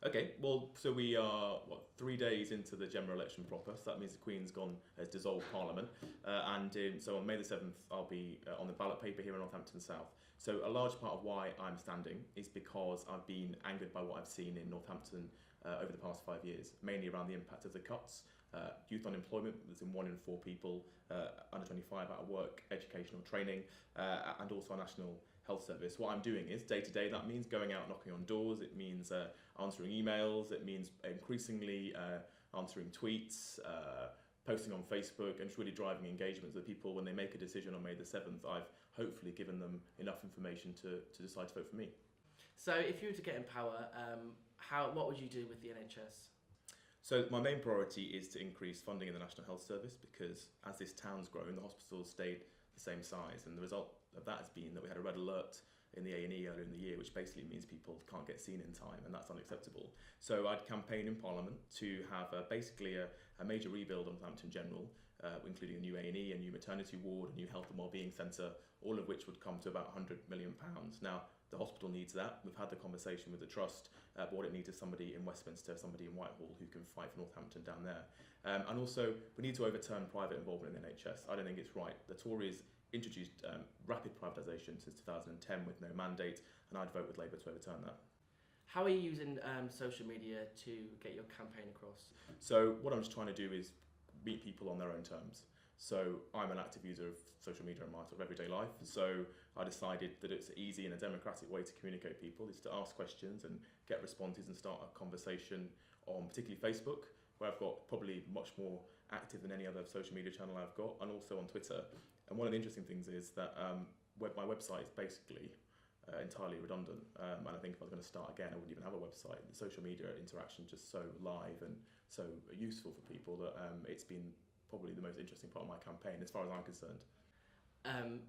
Okay, well, so we are, 3 days into the general election proper, so that means the Queen's has dissolved Parliament, so on May the 7th, I'll be on the ballot paper here in Northampton South. So a large part of why I'm standing is because I've been angered by what I've seen in Northampton over the past 5 years, mainly around the impact of the cuts. Youth unemployment, there's in 1 in 4 people under 25 out of work, educational training, and also our National Health Service. What I'm doing is day to day, that means going out knocking on doors, it means answering emails, it means increasingly answering tweets, posting on Facebook, and just really driving engagement so that people, when they make a decision on May the 7th, I've hopefully given them enough information to decide to vote for me. So if you were to get in power, what would you do with the NHS? So my main priority is to increase funding in the National Health Service, because as this town's grown, the hospitals stayed the same size, and the result of that has been that we had a red alert in the A&E earlier in the year, which basically means people can't get seen in time, and that's unacceptable. So I'd campaign in Parliament to have basically a major rebuild on Northampton General, including a new A&E, a new maternity ward, a new health and wellbeing centre, all of which would come to about £100 million. Now, the hospital needs that. We've had the conversation with the Trust, but what it needs is somebody in Westminster, somebody in Whitehall who can fight for Northampton down there. And also, we need to overturn private involvement in the NHS. I don't think it's right. The Tories introduced rapid privatisation since 2010 with no mandate, and I'd vote with Labour to overturn that. How are you using social media to get your campaign across? So what I'm just trying to do is meet people on their own terms. So I'm an active user of social media in my sort of everyday life. So I decided that it's easy and a democratic way to communicate with people is to ask questions and get responses and start a conversation on particularly Facebook, where I've got probably much more active than any other social media channel I've got, and also on Twitter. And one of the interesting things is that my website is basically entirely redundant, and I think if I was going to start again, I wouldn't even have a website. The social media interaction is just so live and so useful for people that it's been probably the most interesting part of my campaign, as far as I'm concerned.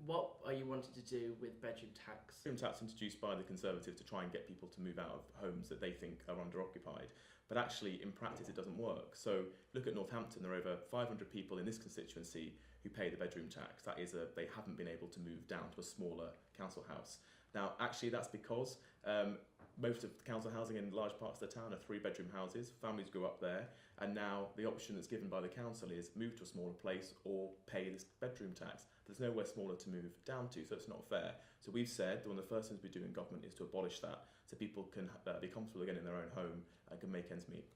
What are you wanting to do with bedroom tax? Bedroom tax introduced by the Conservatives to try and get people to move out of homes that they think are under-occupied. But actually, in practice, it doesn't work. So look at Northampton. There are over 500 people in this constituency who pay the bedroom tax. That is, they haven't been able to move down to a smaller council house. Now, actually, that's because most of the council housing in large parts of the town are 3-bedroom houses. Families go up there, and now the option that's given by the council is move to a smaller place or pay this bedroom tax. There's nowhere smaller to move down to, so it's not fair. So we've said that one of the first things we do in government is to abolish that, so people can be comfortable again in their own home and can make ends meet.